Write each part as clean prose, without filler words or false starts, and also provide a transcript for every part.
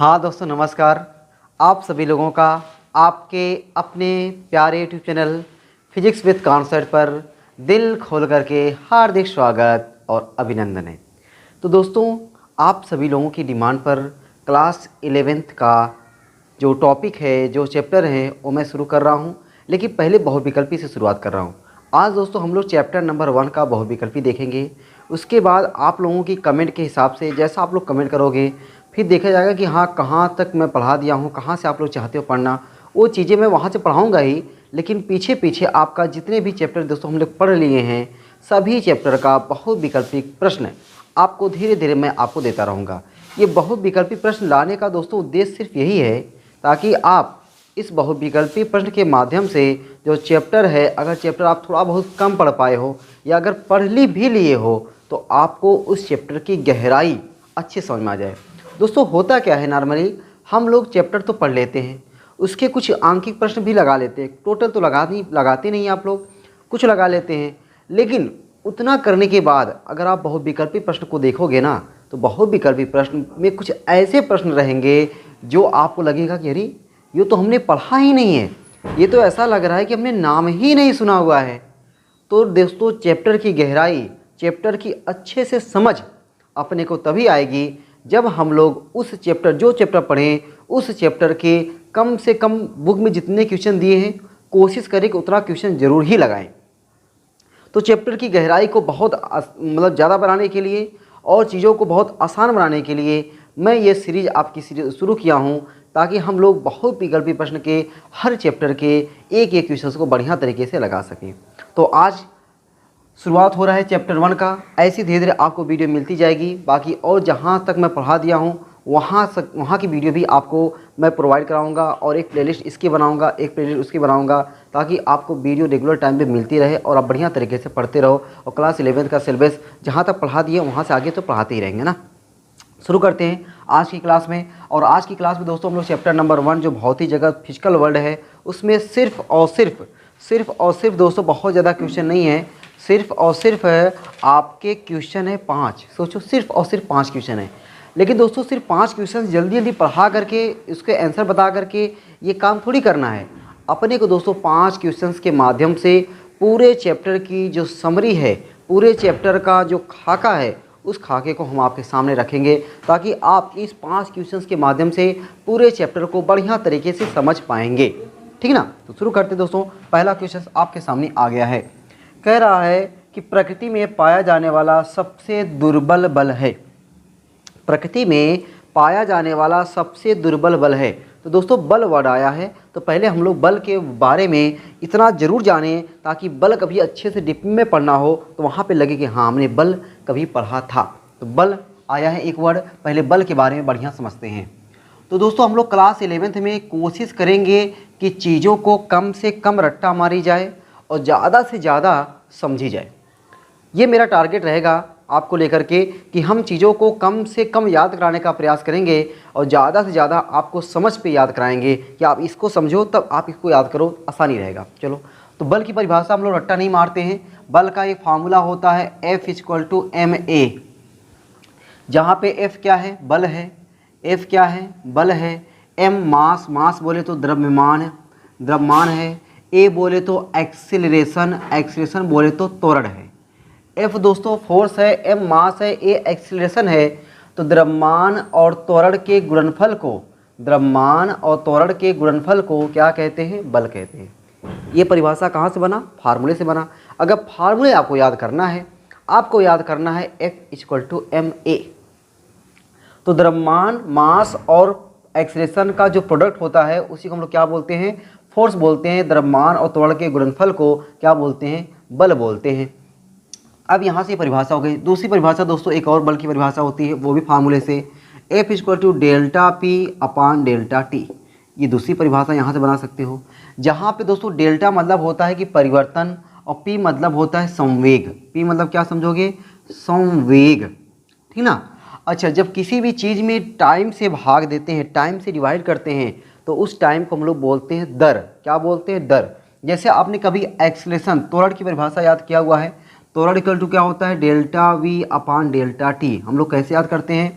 हाँ दोस्तों नमस्कार। आप सभी लोगों का आपके अपने प्यारे YouTube channel physics with concept पर दिल खोल करके हार्दिक स्वागत और अभिनंदन है। तो दोस्तों आप सभी लोगों की डिमांड पर क्लास 11th का जो टॉपिक है, जो चैप्टर है, वो मैं शुरू कर रहा हूँ। लेकिन पहले बहुविकल्पी से शुरुआत कर रहा हूँ। आज दोस्तों हम लोग चैप्टर नंबर 1 का बहुविकल्पी देखेंगे। उसके बाद आप लोगों की कमेंट के हिसाब से जैसा आप लोग कमेंट करोगे फिर देखा जाएगा कि हाँ कहाँ तक मैं पढ़ा दिया हूँ, कहाँ से आप लोग चाहते हो पढ़ना, वो चीज़ें मैं वहाँ से पढ़ाऊँगा ही। लेकिन पीछे पीछे आपका जितने भी चैप्टर दोस्तों हम लोग पढ़ लिए हैं, सभी चैप्टर का बहुविकल्पी प्रश्न आपको धीरे धीरे मैं आपको देता रहूँगा। ये बहुविकल्पी प्रश्न लाने का दोस्तों उद्देश्य सिर्फ यही है ताकि आप इस बहुविकल्पी प्रश्न के माध्यम से जो चैप्टर है, अगर चैप्टर आप थोड़ा बहुत कम पढ़ पाए हो या अगर पढ़ ली भी लिए हो तो आपको उस चैप्टर की गहराई अच्छे समझ में आ जाए। दोस्तों होता क्या है, नॉर्मली हम लोग चैप्टर तो पढ़ लेते हैं, उसके कुछ आंकिक प्रश्न भी लगा लेते हैं। टोटल तो लगाते नहीं आप लोग, कुछ लगा लेते हैं। लेकिन उतना करने के बाद अगर आप बहुविकल्पी प्रश्न को देखोगे ना, तो बहुविकल्पी प्रश्न में कुछ ऐसे प्रश्न रहेंगे जो आपको लगेगा कि अरे ये तो हमने पढ़ा ही नहीं है, ये तो ऐसा लग रहा है कि हमने नाम ही नहीं सुना हुआ है। तो दोस्तों चैप्टर की गहराई, चैप्टर की अच्छे से समझ अपने को तभी आएगी जब हम लोग उस चैप्टर, जो चैप्टर पढ़ें, उस चैप्टर के कम से कम बुक में जितने क्वेश्चन दिए हैं कोशिश करें कि उतना क्वेश्चन ज़रूर ही लगाएं। तो चैप्टर की गहराई को बहुत मतलब ज़्यादा बनाने के लिए और चीज़ों को बहुत आसान बनाने के लिए मैं ये सीरीज़ आपकी सीरीज शुरू किया हूँ, ताकि हम लोग बहुविकल्पी प्रश्न के हर चैप्टर के एक एक क्वेश्चन को बढ़िया तरीके से लगा सकें। तो आज शुरुआत हो रहा है चैप्टर 1 का। ऐसी धीरे धीरे आपको वीडियो मिलती जाएगी। बाकी और जहाँ तक मैं पढ़ा दिया हूँ वहाँ की वीडियो भी आपको मैं प्रोवाइड कराऊंगा और एक प्लेलिस्ट इसकी बनाऊंगा, एक प्लेलिस्ट उसकी बनाऊंगा, ताकि आपको वीडियो रेगुलर टाइम पे मिलती रहे और आप बढ़िया तरीके से पढ़ते रहो। और क्लास 11th का सिलेबस जहाँ तक पढ़ा दिए वहाँ से आगे तो पढ़ाते ही रहेंगे ना। शुरू करते हैं आज की क्लास में। और आज की क्लास में दोस्तों हम लोग चैप्टर नंबर 1 जो भौतिक जगत फिजिकल वर्ल्ड है, उसमें सिर्फ और सिर्फ दोस्तों बहुत ज़्यादा क्वेश्चन नहीं है, सिर्फ और सिर्फ आपके क्वेश्चन है 5। सोचो सिर्फ और सिर्फ 5 क्वेश्चन है। लेकिन दोस्तों सिर्फ 5 क्वेश्चन जल्दी जल्दी पढ़ा करके उसके आंसर बता करके ये काम थोड़ी करना है। अपने को दोस्तों 5 क्वेश्चंस के माध्यम से पूरे चैप्टर की जो समरी है, पूरे चैप्टर का जो खाका है, उस खाके को हम आपके सामने रखेंगे ताकि आप इस 5 क्वेश्चंस के माध्यम से पूरे चैप्टर को बढ़िया तरीके से समझ पाएंगे। ठीक ना। तो शुरू करते दोस्तों। पहला क्वेश्चन आपके सामने आ गया है। कह रहा है कि प्रकृति में पाया जाने वाला सबसे दुर्बल बल है। प्रकृति में पाया जाने वाला सबसे दुर्बल बल है। तो दोस्तों बल वर्ड आया है, तो पहले हम लोग बल के बारे में इतना ज़रूर जानें ताकि बल कभी अच्छे से डीप में पढ़ना हो तो वहाँ पे लगे कि हाँ हमने बल कभी पढ़ा था। तो बल आया है एक वर्ड, पहले बल के बारे में बढ़िया समझते हैं। तो दोस्तों हम लोग क्लास 11th में कोशिश करेंगे कि चीज़ों को कम से कम रट्टा मारी जाए और ज़्यादा से ज़्यादा समझी जाए। ये मेरा टारगेट रहेगा आपको लेकर के कि हम चीज़ों को कम से कम याद कराने का प्रयास करेंगे और ज़्यादा से ज़्यादा आपको समझ पे याद कराएंगे कि आप इसको समझो तब आप इसको याद करो, आसानी रहेगा। चलो तो बल की परिभाषा हम लोग रट्टा नहीं मारते हैं। बल का एक फार्मूला होता है F=ma, जहाँ पे F क्या है, बल है, F क्या है, बल है, M मास बोले तो द्रव्यमान है, A बोले तो एक्सीलरेशन बोले तो त्वरण है। F दोस्तों फोर्स है, M मास है, A एक्सीलरेशन है। तो द्रव्यमान और त्वरण के गुणनफल को क्या कहते हैं, बल कहते हैं। ये परिभाषा कहाँ से बना, फार्मूले से बना। अगर फार्मूले आपको याद करना है, F=ma। तो द्रव्यमान, मास और एक्सीलरेशन का जो प्रोडक्ट होता है उसी को हम लोग क्या बोलते हैं, फोर्स बोलते हैं। द्रव्यमान और त्वरण के गुणनफल को क्या बोलते हैं, बल बोलते हैं। अब यहाँ से परिभाषा हो गई। दूसरी परिभाषा दोस्तों एक और बल की परिभाषा होती है, वो भी फार्मूले से, F=Δp/Δt। ये दूसरी परिभाषा यहाँ से बना सकते हो, जहाँ पे दोस्तों डेल्टा मतलब होता है कि परिवर्तन और P मतलब होता है संवेग। P मतलब क्या समझोगे, संवेग। ठीक ना। अच्छा, जब किसी भी चीज़ में टाइम से भाग देते हैं, टाइम से डिवाइड करते हैं, तो उस टाइम को हम लोग बोलते हैं दर। क्या बोलते हैं, दर। जैसे आपने कभी एक्सीलरेशन, त्वरण की परिभाषा याद किया हुआ है। त्वरण इक्वल टू क्या होता है, Δv/Δt। हम लोग कैसे याद करते हैं,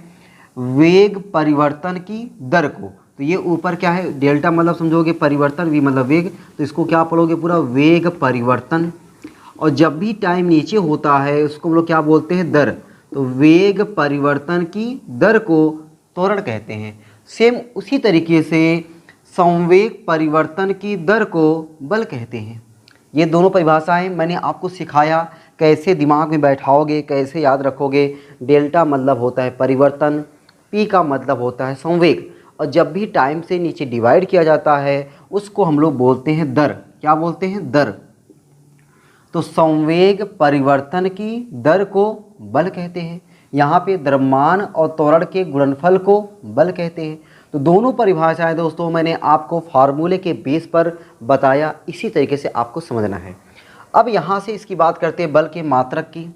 वेग परिवर्तन की दर को। तो ये ऊपर क्या है, डेल्टा मतलब समझोगे परिवर्तन, वी मतलब वेग, तो इसको क्या पढ़ोगे पूरा, वेग परिवर्तन। और जब भी टाइम नीचे होता है उसको हम लोग क्या बोलते हैं, दर। तो वेग परिवर्तन की दर को त्वरण कहते हैं। सेम उसी तरीके से संवेग परिवर्तन की दर को बल कहते हैं। ये दोनों परिभाषाएं मैंने आपको सिखाया, कैसे दिमाग में बैठाओगे, कैसे याद रखोगे। डेल्टा मतलब होता है परिवर्तन, पी का मतलब होता है संवेग, और जब भी टाइम से नीचे डिवाइड किया जाता है उसको हम लोग बोलते हैं दर। क्या बोलते हैं, दर। तो संवेग परिवर्तन की दर को बल कहते हैं। यहाँ पे द्रव्यमान और त्वरण के गुणनफल को बल कहते हैं। तो दोनों परिभाषाएं दोस्तों मैंने आपको फार्मूले के बेस पर बताया, इसी तरीके से आपको समझना है। अब यहाँ से इसकी बात करते हैं बल के मात्रक की।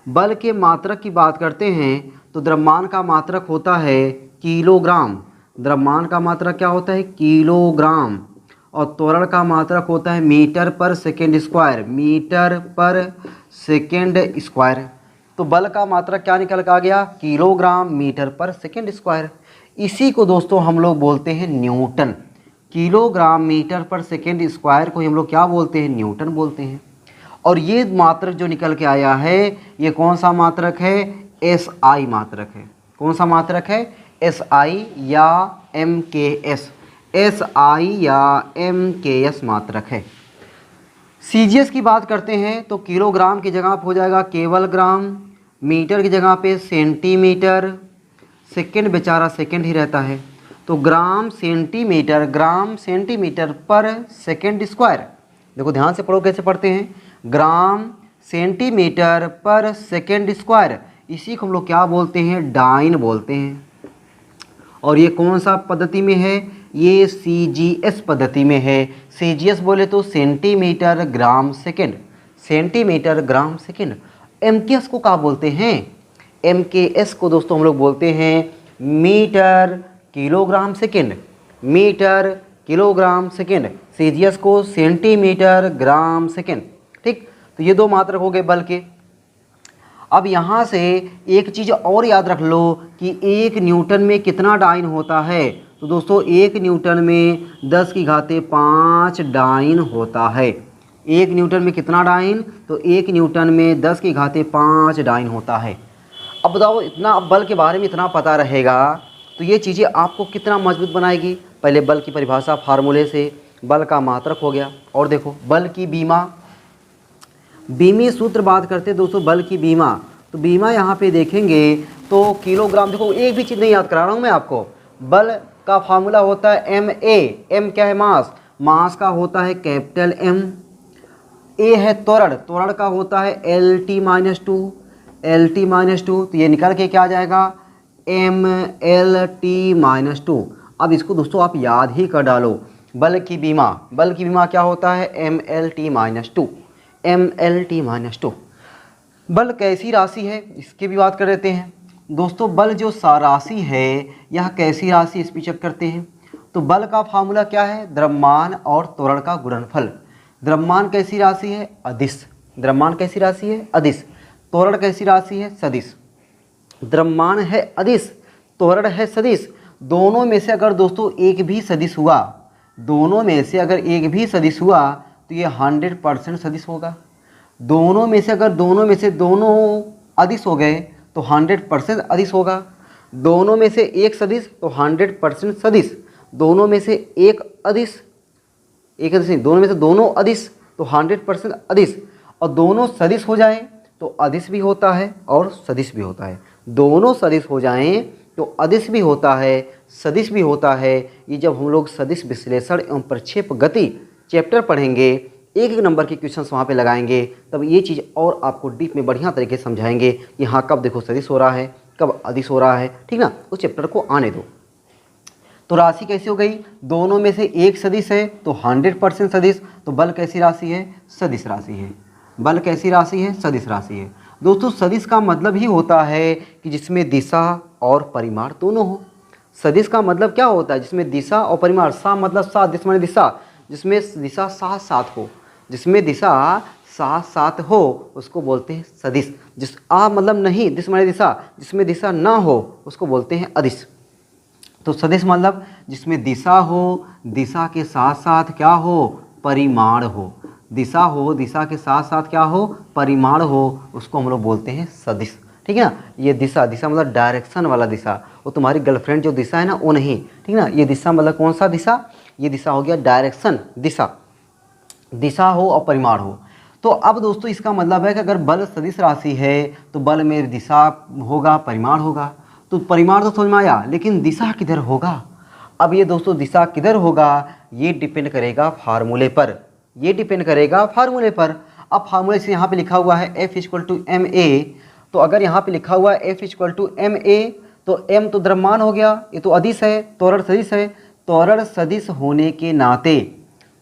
बल के मात्रक की बात करते हैं तो द्रव्यमान का मात्रक होता है किलोग्राम। द्रव्यमान का मात्रक क्या होता है, किलोग्राम। और त्वरण का मात्रक होता है मीटर पर सेकेंड स्क्वायर, मीटर पर सेकेंड स्क्वायर। तो बल का मात्रक क्या निकल के आ गया, किलोग्राम मीटर पर सेकेंड स्क्वायर। इसी को दोस्तों हम लोग बोलते हैं न्यूटन। किलोग्राम मीटर पर सेकेंड स्क्वायर को हम लोग क्या बोलते हैं, न्यूटन बोलते हैं। और ये मात्रक जो निकल के आया है ये कौन सा मात्रक है, SI मात्रक है। कौन सा मात्रक है, SI या MKS, SI या MKS मात्रक है। CGS की बात करते हैं तो किलोग्राम की जगह पे हो जाएगा केवल ग्राम, मीटर की जगह पे सेंटीमीटर, सेकंड बेचारा सेकंड ही रहता है। तो ग्राम सेंटीमीटर पर सेकंड स्क्वायर। देखो ध्यान से पढ़ो कैसे पढ़ते हैं, ग्राम सेंटीमीटर पर सेकंड स्क्वायर, इसी को हम लोग क्या बोलते हैं, डाइन बोलते हैं। और ये कौन सा पद्धति में है, ये CGS पद्धति में है। CGS बोले तो centimetre gram second, centimetre gram second. MKS को क्या बोलते हैं, MKS को दोस्तों हम लोग बोलते हैं metre kilogram second, metre kilogram second. CGS को सेंटीमीटर ग्राम सेकंड। ठीक, तो ये दो मात्रक हो गए बल के। अब यहाँ से एक चीज़ और याद रख लो कि 1 न्यूटन में कितना डाइन होता है। तो दोस्तों 1 न्यूटन में 10 की घाते 5 डाइन होता है। 1 न्यूटन में कितना डाइन, तो 1 न्यूटन में 10 की घाते 5 डाइन होता है। अब बताओ, इतना बल के बारे में इतना पता रहेगा तो ये चीज़ें आपको कितना मजबूत बनाएगी। पहले बल की परिभाषा फार्मूले से, बल का मात्रक हो गया। और देखो बल की बीमा, बीमी सूत्र बात करते हैं दोस्तों बल की बीमा। तो बीमा यहाँ पे देखेंगे तो किलोग्राम, देखो एक भी चीज़ नहीं याद करा रहा हूँ मैं आपको। बल का फार्मूला होता है MA, M क्या है, मास, मास का होता है कैपिटल M। A है त्वरण, त्वरण का होता है LT-2, LT-2। तो ये निकल के क्या आ जाएगा, MLT-2। अब इसको दोस्तों आप याद ही कर डालो, बल की बीमा, बल की बीमा क्या होता है, MLT-2, MLT-2। बल कैसी राशि है इसकी भी बात कर लेते हैं दोस्तों। बल जो राशि है यह कैसी राशि, इस पर चेक करते हैं। तो बल का फार्मूला क्या है, द्रव्यमान और त्वरण का गुणनफल। द्रव्यमान कैसी राशि है, अदिश। द्रव्यमान कैसी राशि है, अदिश। त्वरण कैसी राशि है, सदिश। द्रव्यमान है अदिश, त्वरण है सदिश। दोनों में से अगर दोस्तों एक भी सदिश हुआ, दोनों में से अगर एक भी सदिश हुआ तो ये 100% सदिश होगा। दोनों में से अगर दोनों अदिश हो गए तो 100% अदिश होगा। दोनों में से एक सदिश तो 100% सदिश। दोनों में से एक अदिश, एक अदिश नहीं, दोनों में से दोनों अदिश तो 100% अदिश। और दोनों सदिश हो जाएं तो अदिश भी होता है और सदिश भी होता है। दोनों सदिश हो जाएं तो अदिश भी होता है, सदिश भी होता है। ये जब हम लोग सदिश विश्लेषण एवं प्रक्षेप गति चैप्टर पढ़ेंगे, एक एक नंबर के क्वेश्चंस वहाँ पे लगाएंगे, तब ये चीज़ और आपको डीप में बढ़िया तरीके से समझाएंगे कि हाँ कब देखो सदिश हो रहा है, कब अदिश हो रहा है। ठीक ना, उस चैप्टर को आने दो। तो राशि कैसी हो गई, दोनों में से एक सदिश है तो 100% सदिश। तो बल कैसी राशि है, सदिश राशि है। बल कैसी राशि है, सदिश राशि है। दोस्तों सदिश का मतलब ही होता है कि जिसमें दिशा और परिमाण दोनों हो। सदिश का मतलब क्या होता है, जिसमें दिशा और परिमाण, सा मतलब साथ, दिशा माने दिशा, जिसमें दिशा साथ साथ हो, जिसमें दिशा साथ साथ हो उसको बोलते हैं सदिश। जिस आ मतलब नहीं, दिश माने दिशा, जिसमें दिशा ना हो उसको बोलते हैं अदिश। तो सदिश मतलब जिसमें दिशा हो, दिशा के साथ साथ क्या हो, परिमाण हो। दिशा हो, दिशा के साथ साथ क्या हो, परिमाण हो, उसको हम लोग बोलते हैं सदिश। ठीक है ना। ये दिशा, दिशा मतलब डायरेक्शन वाला दिशा, वो तुम्हारी गर्लफ्रेंड जो दिशा है ना वो नहीं, ठीक है ना। ये दिशा मतलब कौन सा दिशा, ये दिशा हो गया डायरेक्शन दिशा, दिशा हो और परिमाण हो। तो अब दोस्तों इसका मतलब है कि अगर बल सदिश राशि है तो बल में दिशा होगा, परिमाण होगा। तो परिमाण तो समझ में आया, लेकिन दिशा किधर होगा। अब ये दोस्तों दिशा किधर होगा ये डिपेंड करेगा फार्मूले पर, ये डिपेंड करेगा फार्मूले पर। अब फार्मूले से यहाँ पे लिखा हुआ है F = ma, तो अगर यहाँ पे लिखा हुआ है F = ma तो m तो द्रव्यमान हो गया, ये तो अदिश है, त्वरण सदिश है। त्वरण सदिश होने के नाते,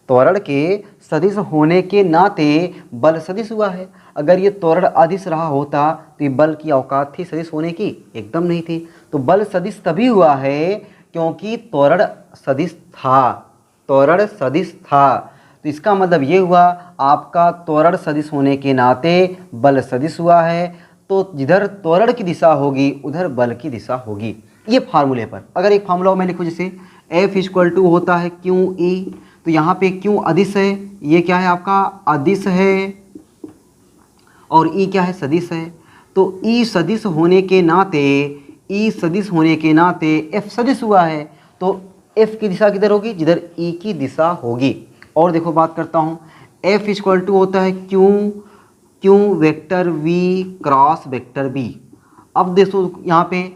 त्वरण के सदिश होने के नाते बल सदिश हुआ है। अगर ये त्वरण अदिश रहा होता तो ये बल की औकात थी सदिश होने की, एकदम नहीं थी। तो बल सदिश तभी हुआ है क्योंकि त्वरण सदिश था, त्वरण सदिश था। तो इसका मतलब ये हुआ आपका त्वरण सदिश होने के नाते बल सदिश हुआ है। तो जिधर त्वरण की दिशा होगी उधर बल की दिशा होगी, ये फार्मूले पर। अगर एक फार्मूला मैं लिखूँ जैसे F = होता है QE, तो यहाँ पे क्यों अदिश है, ये क्या है आपका अदिश है, और ई क्या है सदिश है। तो ई सदिश होने के नाते, ई सदिश होने के नाते एफ सदिश हुआ है। तो एफ की दिशा किधर होगी, जिधर ई की दिशा होगी। और देखो बात करता हूँ, एफ = होता है q vector v cross vector B. अब देखो यहाँ पे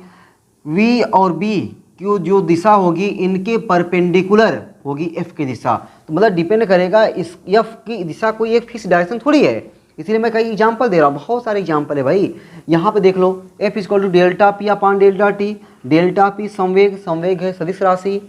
वी और बी की जो दिशा होगी इनके परपेंडिकुलर होगी एफ की दिशा। तो मतलब डिपेंड करेगा, इस एफ की दिशा कोई एक फिक्स डायरेक्शन थोड़ी है, इसीलिए मैं कई एग्जाम्पल दे रहा हूँ, बहुत सारे एग्जाम्पल है भाई। यहाँ पे देख लो F = ΔP/ΔT, डेल्टा पी संवेग, संवेग है सदिश राशि,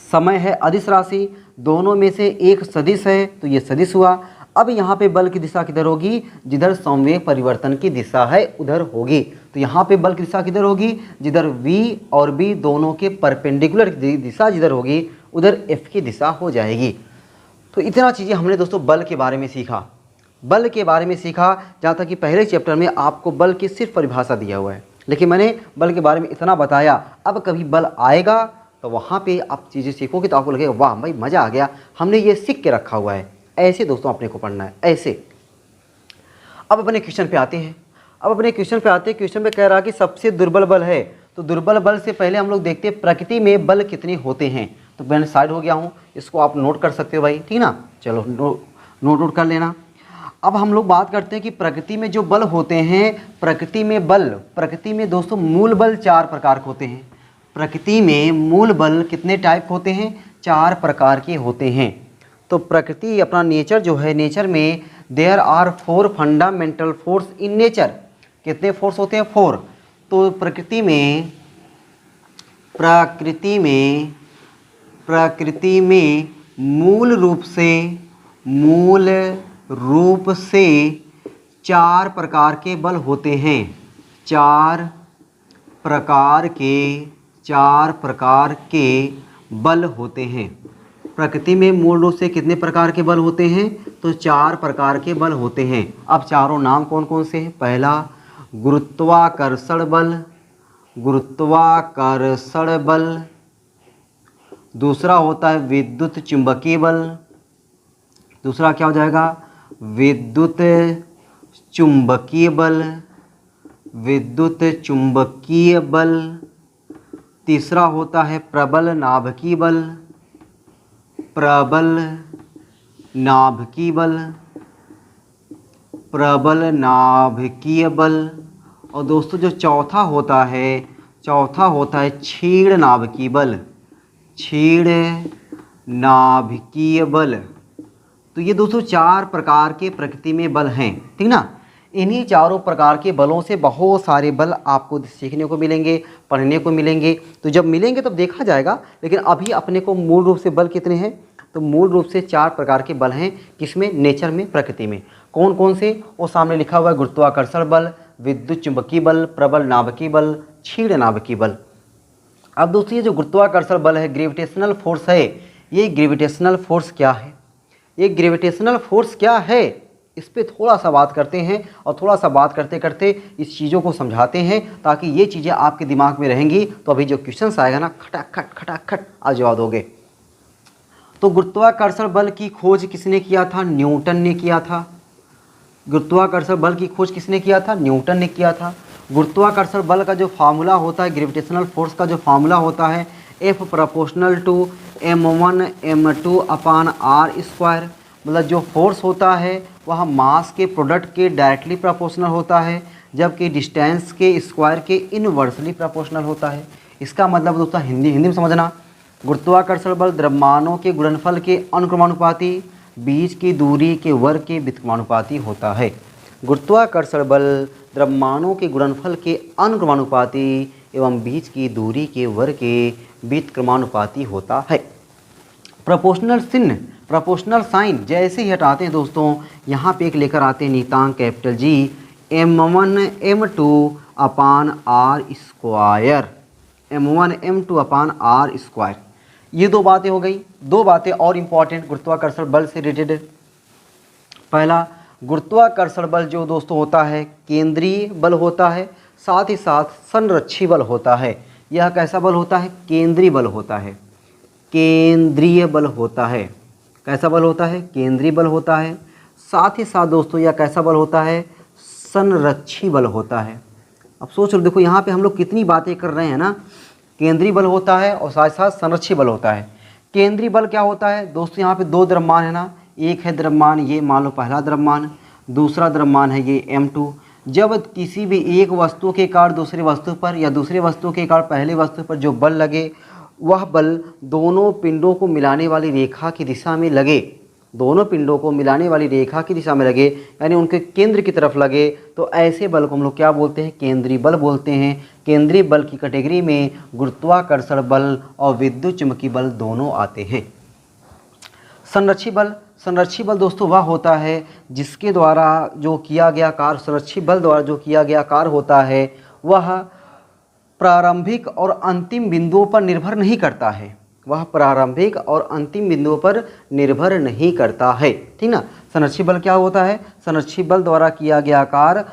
समय है अदिश राशि, दोनों में से एक सदिश है तो ये सदिश हुआ। अब यहाँ पे बल की दिशा किधर होगी, जिधर संवेग परिवर्तन की दिशा है उधर होगी। तो यहाँ पे बल की दिशा किधर होगी, जिधर V और B दोनों के परपेंडिकुलर दिशा जिधर होगी उधर F की दिशा हो जाएगी। तो इतना चीज़ें हमने दोस्तों बल के बारे में सीखा, बल के बारे में सीखा। जहाँ तक कि पहले चैप्टर में आपको बल की सिर्फ परिभाषा दिया हुआ है, लेकिन मैंने बल के बारे में इतना बताया। अब कभी बल आएगा तो वहाँ पे आप चीज़ें सीखोगे तो आपको लगेगा वाह भाई मज़ा आ गया, हमने ये सीख के रखा हुआ है। ऐसे दोस्तों अपने को पढ़ना है, ऐसे। अब अपने क्वेश्चन पे आते हैं, क्वेश्चन में कह रहा कि सबसे दुर्बल बल है। तो दुर्बल बल से पहले हम लोग देखते हैं प्रकृति में बल कितने होते हैं। तो मैं साइड हो गया हूँ, इसको आप नोट कर सकते हो भाई, ठीक ना। चलो नोट कर लेना। अब हम लोग बात करते हैं कि प्रकृति में जो बल होते हैं, प्रकृति में दोस्तों मूल बल 4 प्रकार के होते हैं। प्रकृति में मूल बल कितने टाइप होते हैं, 4 प्रकार के होते हैं। तो प्रकृति अपना नेचर जो है, नेचर में there are 4 fundamental force in nature. कितने फोर्स होते हैं, 4। तो प्रकृति में मूल रूप से 4 प्रकार के बल होते हैं। 4 प्रकार के बल होते हैं। प्रकृति में मूल रूप से कितने प्रकार के बल होते हैं, तो 4 प्रकार के बल होते हैं। अब चारों नाम कौन कौन से हैं। पहला गुरुत्वाकर्षण बल, दूसरा होता है विद्युत चुंबकीय बल, दूसरा क्या हो जाएगा विद्युत चुंबकीय बल, तीसरा होता है प्रबल नाभिकीय बल, और दोस्तों जो चौथा होता है क्षीण नाभिकीय बल। तो ये दोस्तों 4 प्रकार के प्रकृति में बल हैं, ठीक ना। इन्हीं चारों प्रकार के बलों से बहुत सारे बल आपको सीखने को मिलेंगे, पढ़ने को मिलेंगे। तो जब मिलेंगे तब देखा जाएगा, लेकिन अभी अपने को मूल रूप से बल कितने हैं, तो मूल रूप से 4 प्रकार के बल हैं। किसमें, नेचर में, प्रकृति में। कौन कौन से, वो सामने लिखा हुआ है गुरुत्वाकर्षण बल, विद्युत चुंबकीय बल, प्रबल नाभिकीय बल, क्षीण नाभिकीय बल। अब दोस्तों ये जो गुरुत्वाकर्षण बल है, ग्रेविटेशनल फोर्स है, ये ग्रेविटेशनल फोर्स क्या है, इस पे थोड़ा सा बात करते हैं और थोड़ा सा बात करते करते इस चीज़ों को समझाते हैं ताकि ये चीज़ें आपके दिमाग में रहेंगी, तो अभी जो क्वेश्चन आएगा ना खटाखट खटाखट आज जवाब दोगे। तो गुरुत्वाकर्षण बल की खोज किसने किया था? न्यूटन ने किया था। गुरुत्वाकर्षण बल की खोज किसने किया था? न्यूटन ने किया था। गुरुत्वाकर्षण बल का जो फार्मूला होता है, ग्रेविटेशनल फोर्स का जो फार्मूला होता है, F proportional to m1 m2 upon r square, मतलब जो फोर्स होता है वह मास के प्रोडक्ट के डायरेक्टली प्रोपोर्शनल होता है, जबकि डिस्टेंस के स्क्वायर के इनवर्सली प्रोपोर्शनल होता है। इसका मतलब दोस्तों हिंदी में समझना, गुरुत्वाकर्षण बल द्रव्यमानों के गुणनफल के अनुक्रमानुपाती, बीच की दूरी के वर्ग के व्युत्क्रमानुपाती होता है। गुरुत्वाकर्षण बल द्रव्यमानों के गुणनफल के अनुक्रमानुपाती एवं बीच की दूरी के वर्ग के व्युत्क्रमानुपाती होता है। प्रोपोर्शनल चिन्ह, प्रोपोर्शनल साइन जैसे ही हटाते हैं दोस्तों, यहाँ पे एक लेकर आते हैं नीतांक capital G m1 m2 upon r square, m1 m2 upon r square. ये दो बातें हो गई। दो बातें और इम्पॉर्टेंट गुरुत्वाकर्षण बल से रिलेटेड। पहला, गुरुत्वाकर्षण बल जो दोस्तों होता है केंद्रीय बल होता है, साथ ही साथ संरक्षी बल होता है। यह कैसा बल होता है? केंद्रीय बल होता है। केंद्रीय बल होता है। कैसा बल होता है? केंद्रीय बल होता है। साथ ही साथ दोस्तों यह कैसा बल होता है? संरक्षी बल होता है। अब सोच लो, देखो यहाँ पे हम लोग कितनी बातें कर रहे हैं ना। केंद्रीय बल होता है और साथ साथ संरक्षी बल होता है। केंद्रीय बल क्या होता है दोस्तों? यहाँ पे दो द्रव्यमान है ना, एक है द्रव्यमान ये मान लो पहला द्रव्यमान, दूसरा द्रव्यमान है ये m2। जब किसी भी एक वस्तु के कारण दूसरे वस्तु पर या दूसरे वस्तु के कारण पहले वस्तु पर जो बल लगे, वह बल दोनों पिंडों को मिलाने वाली रेखा की दिशा में लगे, दोनों पिंडों को मिलाने वाली रेखा की दिशा में लगे, यानी उनके केंद्र की तरफ लगे, तो ऐसे बल को हम लोग क्या बोलते हैं? केंद्रीय बल बोलते हैं। केंद्रीय बल की कैटेगरी में गुरुत्वाकर्षण बल और विद्युत चुम्बकीय बल दोनों आते हैं। संरक्षी बल, संरक्षी बल दोस्तों वह होता है जिसके द्वारा जो किया गया कार्य, संरक्षी बल द्वारा जो किया गया कार्य होता है वह प्रारंभिक और अंतिम बिंदुओं पर निर्भर नहीं करता है। वह प्रारंभिक और अंतिम बिंदुओं पर निर्भर नहीं करता है, ठीक ना। संरक्षी बल क्या होता है? संरक्षी बल द्वारा किया गया कार्य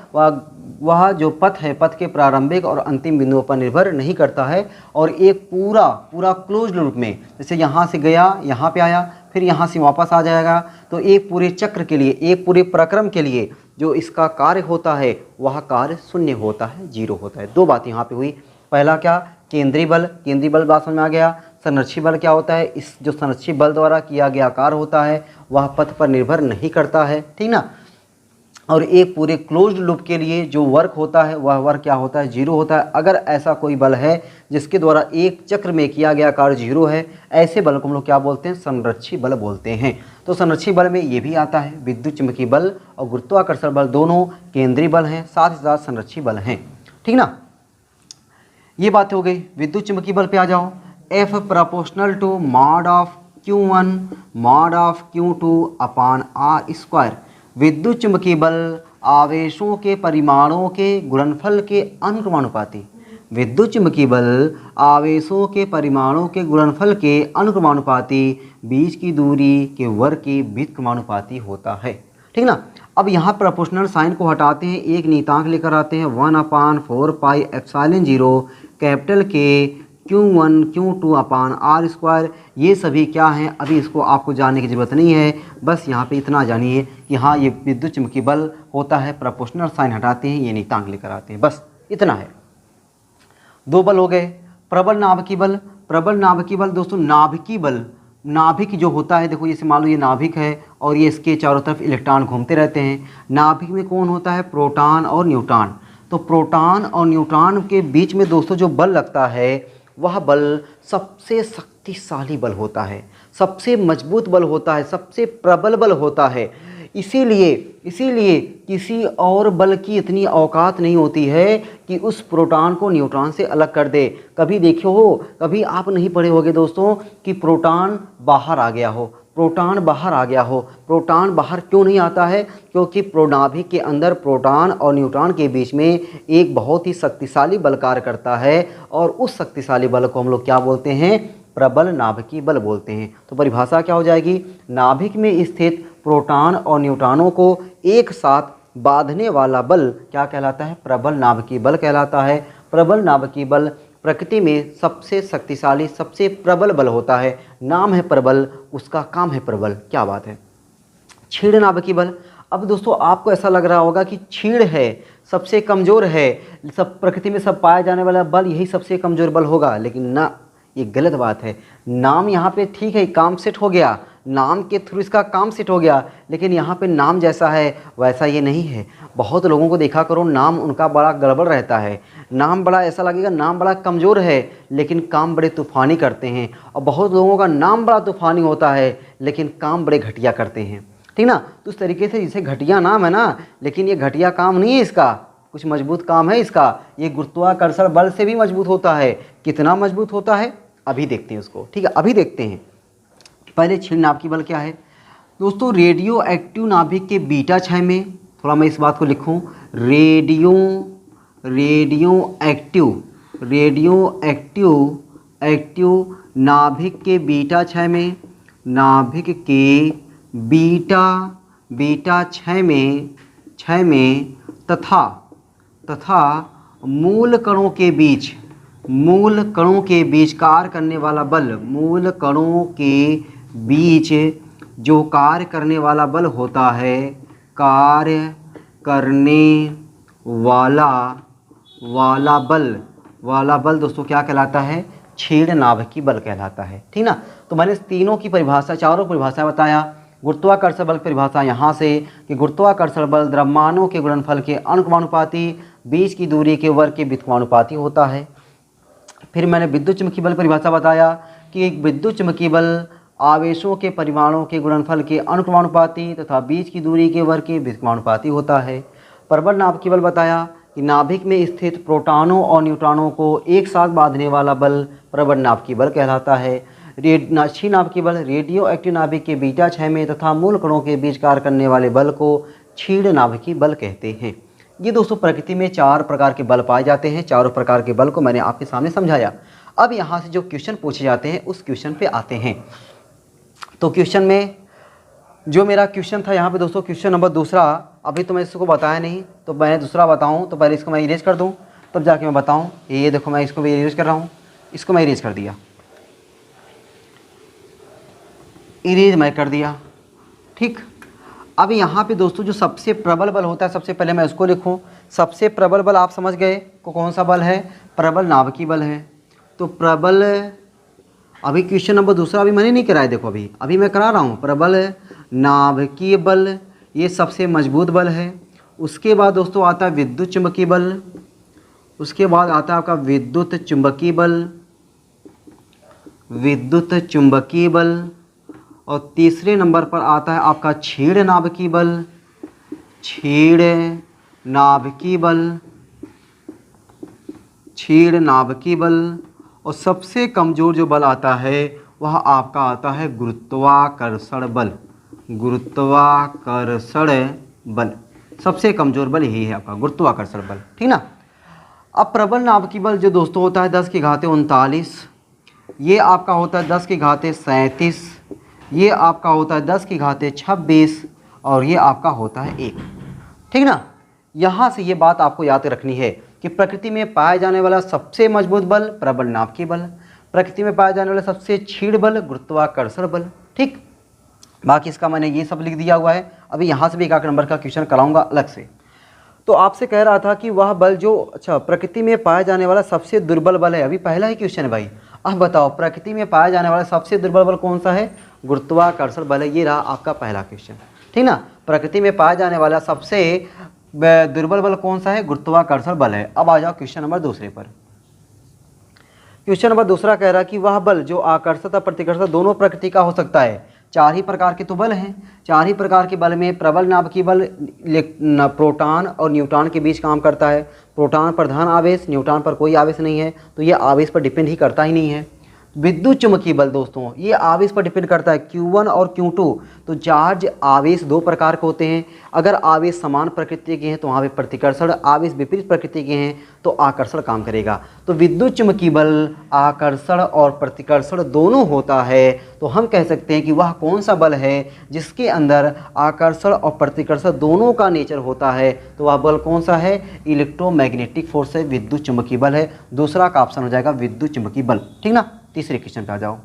वह जो पथ है, पथ के प्रारंभिक और अंतिम बिंदुओं पर निर्भर नहीं करता है, और एक पूरा क्लोज लूप में, जैसे यहाँ से गया यहाँ पे आया फिर यहाँ से वापस आ जाएगा, तो एक पूरे चक्र के लिए, एक पूरे प्रक्रम के लिए जो इसका कार्य होता है वह कार्य शून्य होता है, जीरो होता है। दो बात यहाँ पे हुई। पहला क्या? केंद्रीय बल, केंद्रीय बल बात समझ में आ गया। संरक्षी बल क्या होता है? इस जो संरक्षी बल द्वारा किया गया कार्य होता है वह पथ पर निर्भर नहीं करता है, ठीक ना। और एक पूरे क्लोज्ड लूप के लिए जो वर्क होता है वह वर्क क्या होता है? जीरो होता है। अगर ऐसा कोई बल है जिसके द्वारा एक चक्र में किया गया कार्य जीरो है, ऐसे बल को हम लोग क्या बोलते हैं? संरक्षी बल बोलते हैं। तो संरक्षी बल में ये भी आता है, विद्युत चुम्बकीय बल और गुरुत्वाकर्षण बल दोनों केंद्रीय बल हैं, साथ ही साथ संरक्षी बल हैं, ठीक ना। ये बात हो गई। विद्युत चुम्बकीय बल पे आ जाओ। F proportional to mod of Q1 mod of Q2 upon R square. विद्युत चुम्बकीय बल आवेशों के परिमाणों के गुणनफल के अनुक्रमानुपाती। विद्युत चुम्बकीय बल आवेशों के परिमाणों के गुणनफल के अनुक्रमानुपाती, बीच की दूरी के वर्ग के व्युत्क्रमानुपाती होता है, ठीक ना। अब यहाँ प्रोपोर्शनल साइन को हटाते हैं, एक नीतांक लेकर आते हैं 1/4 पाई एप्सिलॉन 0 कैपिटल के Q1 Q2 upon R square. ये सभी क्या हैं? अभी इसको आपको जानने की ज़रूरत नहीं है, बस यहाँ पे इतना जानिए कि हाँ ये विद्युत चुम्बकीय बल होता है। प्रोपोर्शनल साइन हटाते हैं, ये नीतांक लेकर आते हैं, बस इतना है। दो बल हो गए। प्रबल नाभिकीय बल, प्रबल नाभिकीय बल दोस्तों, नाभिकीय बल, नाभिक जो होता है, देखो जैसे मान लो ये नाभिक है और ये इसके चारों तरफ इलेक्ट्रॉन घूमते रहते हैं। नाभिक में कौन होता है? प्रोटॉन और न्यूट्रॉन। तो प्रोटॉन और न्यूट्रॉन के बीच में दोस्तों जो बल लगता है वह बल सबसे शक्तिशाली बल होता है, सबसे मजबूत बल होता है, सबसे प्रबल बल होता है। इसीलिए किसी और बल की इतनी औकात नहीं होती है कि उस प्रोटॉन को न्यूट्रॉन से अलग कर दे। कभी देखियो हो, कभी आप नहीं पढ़े होगे दोस्तों कि प्रोटॉन बाहर आ गया हो, प्रोटॉन बाहर आ गया हो। प्रोटॉन बाहर क्यों नहीं आता है? क्योंकि नाभिक के अंदर प्रोटॉन और न्यूट्रॉन के बीच में एक बहुत ही शक्तिशाली बल कार्य करता है, और उस शक्तिशाली बल को हम लोग क्या बोलते हैं? प्रबल नाभिकीय बल बोलते हैं। तो परिभाषा क्या हो जाएगी? नाभिक में स्थित प्रोटॉन और न्यूट्रॉनों को एक साथ बांधने वाला बल क्या कहलाता है? प्रबल नाभिकीय बल कहलाता है। प्रबल नाभिकीय बल प्रकृति में सबसे शक्तिशाली, सबसे प्रबल बल होता है। नाम है प्रबल, उसका काम है प्रबल। क्या बात है। क्षीण नाभिकीय बल। अब दोस्तों आपको ऐसा लग रहा होगा कि क्षीण है, सबसे कमज़ोर है, सब प्रकृति में सब पाया जाने वाला बल यही सबसे कमज़ोर बल होगा, लेकिन ना, ये गलत बात है। नाम यहाँ पे ठीक है, काम सेट हो गया, नाम के थ्रू इसका काम सेट हो गया, लेकिन यहाँ पे नाम जैसा है वैसा ये नहीं है। बहुत लोगों को देखा करो, नाम उनका बड़ा गड़बड़ रहता है, नाम बड़ा ऐसा लगेगा नाम बड़ा कमज़ोर है लेकिन काम बड़े तूफ़ानी करते हैं। और बहुत लोगों का नाम बड़ा तूफ़ानी होता है लेकिन काम बड़े घटिया करते हैं, ठीक ना। तो उस तरीके से जैसे घटिया नाम है ना, लेकिन ये घटिया काम नहीं है, इसका कुछ मजबूत काम है इसका। ये गुरुत्वाकर्षण बल से भी मजबूत होता है। कितना मजबूत होता है अभी देखते हैं उसको, ठीक है, अभी देखते हैं। पहले क्षीण नाभिकीय बल क्या है दोस्तों? रेडियो एक्टिव नाभिक के बीटा क्षय में, थोड़ा मैं इस बात को लिखूं, एक्टिव नाभिक के बीटा क्षय में, नाभिक के बीटा क्षय में तथा मूल कणों के बीच कार्य करने वाला बल, मूल कणों के बीच जो कार्य करने वाला बल होता है, कार्य करने वाला बल दोस्तों क्या कहलाता है? क्षीण नाभिकीय बल कहलाता है, ठीक ना। तो मैंने तीनों की परिभाषा, चारों परिभाषा बताया। गुरुत्वाकर्षण बल की परिभाषा यहाँ से कि गुरुत्वाकर्षण बल द्रव्यमानों के गुणनफल के अनुक्रमानुपाती, बीच की दूरी के वर्ग के व्युत्क्रमानुपाती होता है। फिर मैंने विद्युत चुम्बकीय बल परिभाषा बताया कि एक विद्युत चुम्बकीय बल आवेशों के परिमाणों के गुणनफल के अनुक्रमानुपाती तथा बीच की दूरी के वर्ग के व्युत्क्रमानुपाती होता है। प्रबल नाभिकीय बल बताया कि नाभिक में स्थित प्रोटॉनों और न्यूट्रॉनों को एक साथ बांधने वाला बल प्रबल नाभिकीय बल कहलाता है। क्षीण नाभिकीय बल रेडियो एक्टिव नाभिक के बीटा क्षय में तथा मूल कणों के बीच कार्य करने वाले बल को क्षीण नाभिकीय बल कहते हैं। ये दोस्तों प्रकृति में 4 प्रकार के बल पाए जाते हैं। चारों प्रकार के बल को मैंने आपके सामने समझाया। अब यहाँ से जो क्वेश्चन पूछे जाते हैं उस क्वेश्चन पे आते हैं। तो क्वेश्चन में जो मेरा क्वेश्चन था यहाँ पे दोस्तों, क्वेश्चन नंबर दूसरा, अभी तो मैं इसको बताया नहीं, तो मैं दूसरा बताऊँ तो पहले इसको मैं इरेज कर दूँ तब जाके मैं बताऊँ। ये देखो मैं इसको भी इरेज कर रहा हूँ, इसको मैं इरेज कर दिया, इरेज मैं कर दिया, ठीक। अब यहाँ पे दोस्तों जो सबसे प्रबल बल होता है, सबसे पहले मैं उसको लिखूँ। सबसे प्रबल बल आप समझ गए को कौन सा बल है? प्रबल नाभिकीय बल है। तो प्रबल, अभी क्वेश्चन नंबर दूसरा अभी मैंने नहीं कराया, देखो अभी मैं करा रहा हूँ। प्रबल नाभिकीय बल ये सबसे मजबूत बल है। उसके बाद दोस्तों आता है विद्युत चुम्बकीय बल, उसके बाद आता है आपका विद्युत चुम्बकीय बल, और तीसरे नंबर पर आता है आपका क्षीण नाभिकीय बल, और सबसे कमज़ोर जो बल आता है वह आपका आता है गुरुत्वाकर्षण बल। सबसे कमज़ोर बल यही है आपका गुरुत्वाकर्षण बल, ठीक ना। अब प्रबल नाभिकीय बल जो दोस्तों होता है 10 की घाते 39, ये आपका होता है 10 की घाते 37, ये आपका होता है 10 की घाते 26, और ये आपका होता है 1, ठीक ना। यहाँ से ये बात आपको याद रखनी है कि प्रकृति में पाया जाने वाला सबसे मजबूत बल प्रबल नाभिकीय बल, प्रकृति में पाया जाने वाला सबसे क्षीण बल गुरुत्वाकर्षण बल, ठीक। बाकी इसका मैंने ये सब लिख दिया हुआ है। अभी यहाँ से भी 1 नंबर का क्वेश्चन कराऊंगा अलग से। तो आपसे कह रहा था कि वह बल जो, अच्छा, प्रकृति में पाया जाने वाला सबसे दुर्बल बल है। अभी पहला ही क्वेश्चन है भाई। अब बताओ प्रकृति में पाया जाने वाला सबसे दुर्बल बल कौन सा है? गुरुत्वाकर्षण बल है। ये रहा आपका पहला क्वेश्चन, ठीक ना। प्रकृति में पाया जाने वाला सबसे दुर्बल बल कौन सा है? गुरुत्वाकर्षण बल है। अब आ जाओ क्वेश्चन नंबर दूसरे पर। क्वेश्चन नंबर दूसरा कह रहा है कि वह बल जो आकर्षक और प्रतिकर्षक दोनों प्रकृति का हो सकता है। 4 ही प्रकार के तो बल हैं। 4 ही प्रकार के बल में प्रबल नाभिकीय बल प्रोटॉन और न्यूट्रॉन के बीच काम करता है। प्रोटॉन प्रधान आवेश, न्यूट्रॉन पर कोई आवेश नहीं है, तो ये आवेश पर डिपेंड ही करता ही नहीं है। विद्युत चुम्बकीय बल दोस्तों ये आवेश पर डिपेंड करता है, Q1 और Q2। तो चार्ज आवेश दो प्रकार के होते हैं। अगर आवेश समान प्रकृति के हैं तो वहाँ पे प्रतिकर्षण, आवेश विपरीत प्रकृति के हैं तो आकर्षण काम करेगा। तो विद्युत चुम्बकीय बल आकर्षण और प्रतिकर्षण दोनों होता है। तो हम कह सकते हैं कि वह कौन सा बल है जिसके अंदर आकर्षण और प्रतिकर्षण दोनों का नेचर होता है। तो वह बल कौन सा है? इलेक्ट्रोमैग्नेटिक फोर्स है, विद्युत चुम्बकीय बल है। दूसरा का ऑप्शन हो जाएगा विद्युत चुम्बकीय बल। ठीक ना। तीसरे क्वेश्चन पे आ जाओ।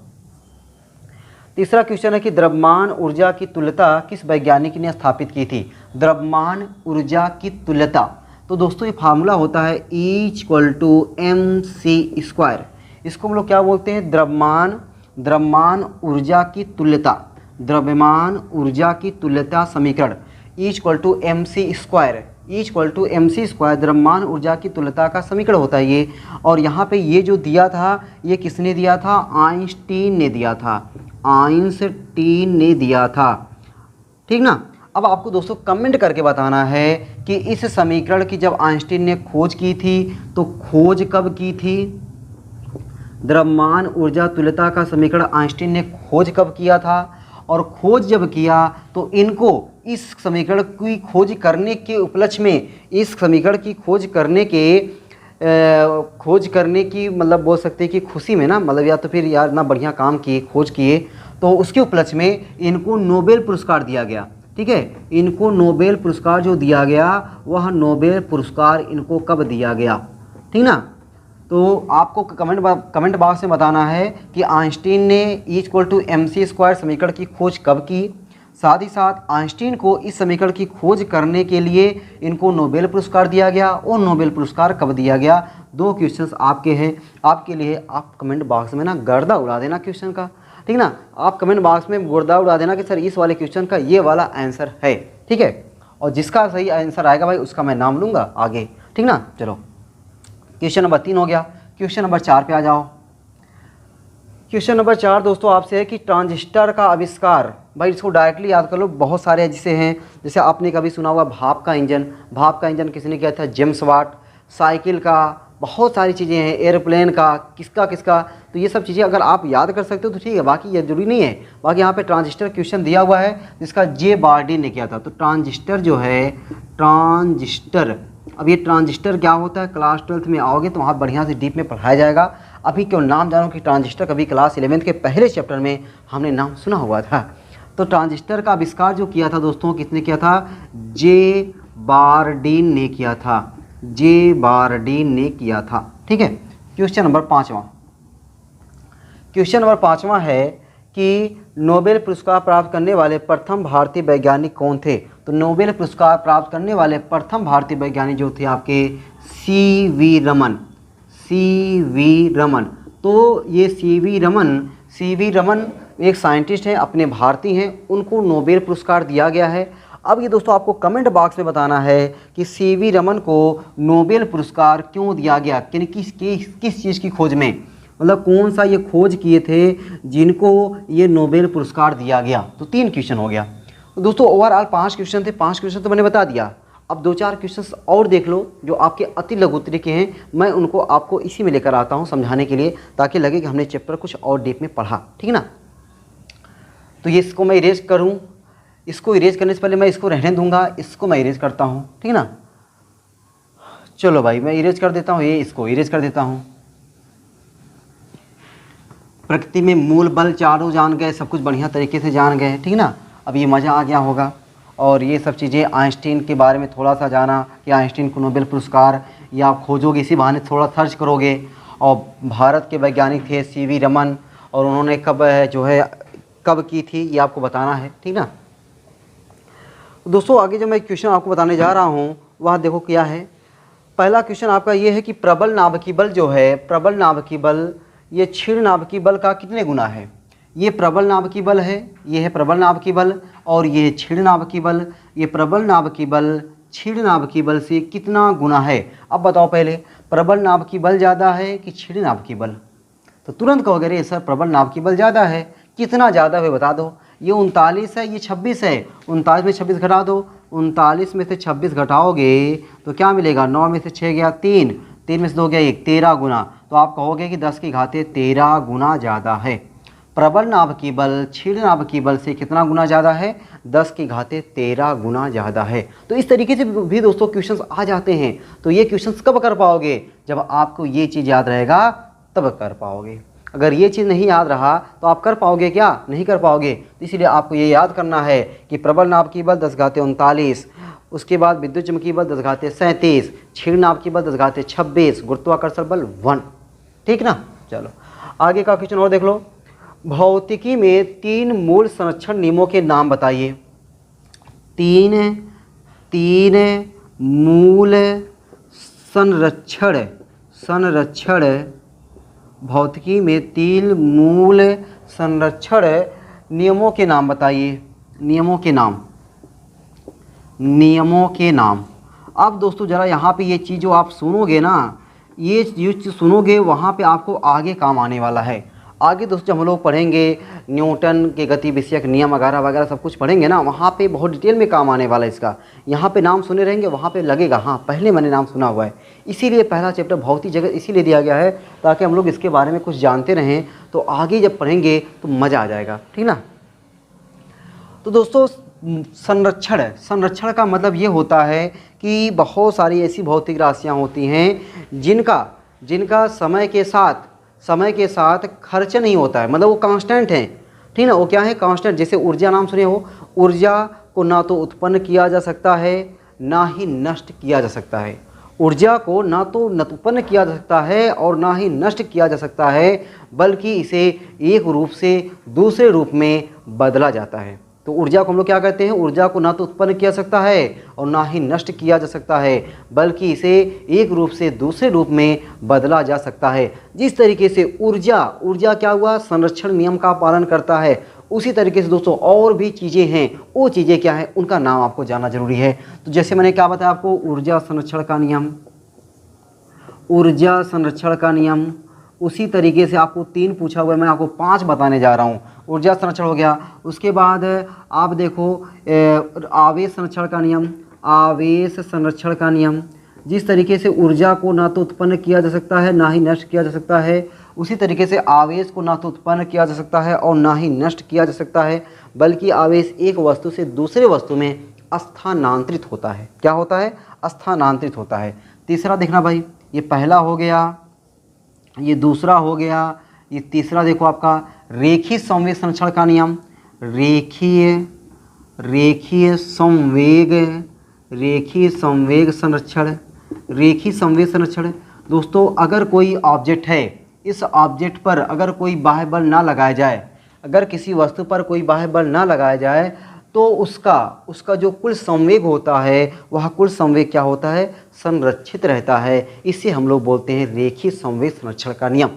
तीसरा क्वेश्चन है कि द्रव्यमान ऊर्जा की तुल्यता किस वैज्ञानिक ने स्थापित की थी? द्रव्यमान ऊर्जा की तुल्यता, तो दोस्तों ये फार्मूला होता है E=mc²। इसको हम लोग क्या बोलते हैं? द्रव्यमान ऊर्जा की तुल्यता, द्रव्यमान ऊर्जा की तुल्यता समीकरण E=mc², द्रव्यमान ऊर्जा की तुल्यता का समीकरण होता है ये। और यहाँ पे ये जो दिया था ये किसने दिया था? आइंस्टीन ने दिया था, आइंस्टीन ने दिया था। ठीक ना। अब आपको दोस्तों कमेंट करके बताना है कि इस समीकरण की जब आइंस्टीन ने खोज की थी तो खोज कब की थी? द्रव्यमान ऊर्जा तुल्यता का समीकरण आइंस्टीन ने खोज कब किया था? और खोज जब किया तो इनको इस समीकरण की खोज करने के उपलक्ष्य में, इस समीकरण की खोज करने की मतलब बोल सकते हैं कि खुशी में ना, मतलब या तो फिर यार ना बढ़िया काम किए, खोज किए, तो उसके उपलक्ष्य में इनको नोबेल पुरस्कार दिया गया। ठीक है, इनको नोबेल पुरस्कार जो दिया गया वह नोबेल पुरस्कार इनको कब दिया गया? ठीक ना। तो आपको कमेंट बॉक्स में बताना है कि आइंस्टीन ने E=mc² समीकरण की खोज कब की। साथ ही साथ आइंस्टीन को इस समीकरण की खोज करने के लिए इनको नोबेल पुरस्कार दिया गया और नोबेल पुरस्कार कब दिया गया। दो क्वेश्चंस आपके हैं, आपके लिए। आप कमेंट बॉक्स में ना गर्दा उड़ा देना क्वेश्चन का। ठीक ना, आप कमेंट बॉक्स में गर्दा उड़ा देना कि सर इस वाले क्वेश्चन का ये वाला आंसर है। ठीक है, और जिसका सही आंसर आएगा भाई उसका मैं नाम लूँगा आगे। ठीक ना। चलो क्वेश्चन नंबर 3 हो गया। क्वेश्चन नंबर 4 पे आ जाओ। क्वेश्चन नंबर 4 दोस्तों आपसे है कि ट्रांजिस्टर का आविष्कार, भाई इसको डायरेक्टली याद कर लो, बहुत सारे जिसे हैं, जैसे आपने कभी सुना हुआ भाप का इंजन, भाप का इंजन किसने किया था? James Watt. साइकिल का, बहुत सारी चीज़ें हैं, एयरप्लेन का, किसका, तो ये सब चीज़ें अगर आप याद कर सकते हो तो ठीक है, बाकी ये जरूरी नहीं है। बाकी यहाँ पे ट्रांजिस्टर क्वेश्चन दिया हुआ है जिसका जे बार्डिन ने किया था। तो ट्रांजिस्टर जो है, ट्रांजिस्टर, अब ये ट्रांजिस्टर क्या होता है क्लास 12th में आओगे तो वहाँ बढ़िया से डीप में पढ़ाया जाएगा। अभी क्यों नाम जानो कि ट्रांजिस्टर कभी क्लास 11th के पहले चैप्टर में हमने नाम सुना हुआ था। तो ट्रांजिस्टर का आविष्कार जो किया था दोस्तों, किसने किया था? जे बार्डिन ने किया था, जे बार्डिन ने किया था। ठीक है। क्वेश्चन नंबर 5वां, क्वेश्चन नंबर 5वां है कि नोबेल पुरस्कार प्राप्त करने वाले प्रथम भारतीय वैज्ञानिक कौन थे? तो नोबेल पुरस्कार प्राप्त करने वाले प्रथम भारतीय वैज्ञानिक जो थे आपके सीवी रमन। तो ये सीवी रमन एक साइंटिस्ट हैं, अपने भारतीय हैं, उनको नोबेल पुरस्कार दिया गया है। अब ये दोस्तों आपको कमेंट बॉक्स में बताना है कि सीवी रमन को नोबेल पुरस्कार क्यों दिया गया, किस चीज़ की खोज में, मतलब कौन सा ये खोज किए थे जिनको ये नोबेल पुरस्कार दिया गया। तो 3 क्वेश्चन हो गया। तो दोस्तों ओवरऑल 5 क्वेश्चन थे, 5 क्वेश्चन तो मैंने बता दिया। अब 2-4 क्वेश्चंस और देख लो जो आपके अति लघुत्तरी के हैं, मैं उनको आपको इसी में लेकर आता हूँ समझाने के लिए, ताकि लगे कि हमने चैप्टर कुछ और डीप में पढ़ा। ठीक है ना। तो ये इसको मैं इरेज करूँ, इसको इरेज करने से पहले मैं इसको रहने दूंगा, इसको मैं इरेज करता हूँ। ठीक है ना। चलो भाई मैं इरेज कर देता हूँ, ये इसको इरेज कर देता हूँ। प्रकृति में मूल बल चारों जान गए, सब कुछ बढ़िया तरीके से जान गए। ठीक है ना। अब ये मज़ा आ गया होगा। और ये सब चीज़ें आइंस्टीन के बारे में थोड़ा सा जाना कि आइंस्टीन को नोबेल पुरस्कार, या आप खोजोगे इसी बहाने थोड़ा सर्च करोगे। और भारत के वैज्ञानिक थे सीवी रमन, और उन्होंने कब की थी ये आपको बताना है। ठीक ना। दोस्तों आगे जो मैं क्वेश्चन आपको बताने जा रहा हूँ वह देखो क्या है। पहला क्वेश्चन आपका ये है कि प्रबल नाभिकीय बल जो है, प्रबल नाभिकीय बल ये क्षीण नाभिकीय बल का कितने गुना है? ये प्रबल नाभिकीय बल है, ये है प्रबल नाभिकीय बल, और ये क्षीण नाभिकीय बल। ये प्रबल नाभिकीय बल क्षीण नाभिकीय बल से कितना गुना है? अब बताओ पहले, प्रबल नाभिकीय बल ज़्यादा है कि क्षीण नाभिकीय बल? तो तुरंत कहोगे रे सर प्रबल नाभिकीय बल ज़्यादा है। कितना ज़्यादा है बता दो। ये 39 है, ये 26 है। 39 में 26 घटा दो, 39 में से 26 घटाओगे तो क्या मिलेगा? 9 में से 6 गया 3, 3 में से 2 गया 1, 13 गुना। तो आप कहोगे कि 10 की घाते 13 गुना ज़्यादा है। प्रबल नाभिकीय बल क्षीण नाभिकीय बल से कितना गुना ज़्यादा है? 10 की घाते 13 गुना ज़्यादा है। तो इस तरीके से भी दोस्तों क्वेश्चंस आ जाते हैं। तो ये क्वेश्चंस कब कर पाओगे? जब आपको ये चीज़ याद रहेगा तब कर पाओगे। अगर ये चीज़ नहीं याद रहा तो आप कर पाओगे क्या? नहीं कर पाओगे। तो इसीलिए आपको ये याद करना है कि प्रबल नाभिकीय बल 10 घाते 39, उसके बाद विद्युत चुम्बकीय बल 10 घाते 37, क्षीण नाभिकीय बल 10 घाते 26, गुरुत्वाकर्षण बल 1। ठीक ना? चलो आगे का क्वेश्चन और देख लो। भौतिकी में 3 मूल संरक्षण नियमों के नाम बताइए। तीन मूल संरक्षण भौतिकी में 3 मूल संरक्षण नियमों के नाम बताइए। नियमों के नाम। अब दोस्तों ज़रा यहाँ पे ये चीज़ जो आप सुनोगे ना, ये चीज़ सुनोगे वहाँ पे आपको आगे काम आने वाला है। आगे दोस्तों जब हम लोग पढ़ेंगे न्यूटन के गति विषयक नियम वगैरह वगैरह सब कुछ पढ़ेंगे ना, वहाँ पे बहुत डिटेल में काम आने वाला है इसका। यहाँ पे नाम सुने रहेंगे, वहाँ पे लगेगा हाँ पहले मैंने नाम सुना हुआ है। इसीलिए पहला चैप्टर भौतिक जगत इसीलिए दिया गया है ताकि हम लोग इसके बारे में कुछ जानते रहें, तो आगे जब पढ़ेंगे तो मज़ा आ जाएगा। ठीक ना? तो दोस्तों संरक्षण का मतलब ये होता है कि बहुत सारी ऐसी भौतिक राशियाँ होती हैं जिनका समय के साथ खर्च नहीं होता है, मतलब वो कांस्टेंट हैं। ठीक ना? वो क्या है? कांस्टेंट। जैसे ऊर्जा नाम सुने हो। ऊर्जा को ना तो उत्पन्न किया जा सकता है ना ही नष्ट किया जा सकता है। ऊर्जा को ना तो उत्पन्न किया जा सकता है और ना ही नष्ट किया जा सकता है, बल्कि इसे एक रूप से दूसरे रूप में बदला जाता है। तो ऊर्जा को हम लोग क्या कहते हैं? ऊर्जा को ना तो उत्पन्न किया जा सकता है और ना ही नष्ट किया जा सकता है, बल्कि इसे एक रूप से दूसरे रूप में बदला जा सकता है। जिस तरीके से ऊर्जा क्या हुआ? संरक्षण नियम का पालन करता है। उसी तरीके से दोस्तों और भी चीज़ें हैं, वो चीज़ें क्या हैं उनका नाम आपको जानना जरूरी है। तो जैसे मैंने क्या बताया आपको, ऊर्जा संरक्षण का नियम, उसी तरीके से आपको 3 पूछा हुआ है, मैं आपको 5 बताने जा रहा हूँ। ऊर्जा संरक्षण हो गया, उसके बाद आप देखो आवेश संरक्षण का नियम। जिस तरीके से ऊर्जा को ना तो उत्पन्न किया जा सकता है ना ही नष्ट किया जा सकता है, उसी तरीके से आवेश को ना तो उत्पन्न किया जा सकता है और ना ही नष्ट किया जा सकता है, बल्कि आवेश एक वस्तु से दूसरे वस्तु में स्थानांतरित होता है। क्या होता है? स्थानांतरित होता है। तीसरा देखना भाई, ये पहला हो गया, ये दूसरा हो गया, ये तीसरा देखो आपका रेखीय संवेग संरक्षण का नियम। रेखीय संवेग संरक्षण। दोस्तों अगर कोई ऑब्जेक्ट है, इस ऑब्जेक्ट पर अगर कोई बाह्य बल ना लगाया जाए, अगर किसी वस्तु पर कोई बाह्य बल ना लगाया जाए, तो उसका जो कुल संवेग होता है वह कुल संवेग क्या होता है? संरक्षित रहता है। इसे हम लोग बोलते हैं रेखीय संवेग संरक्षण का नियम।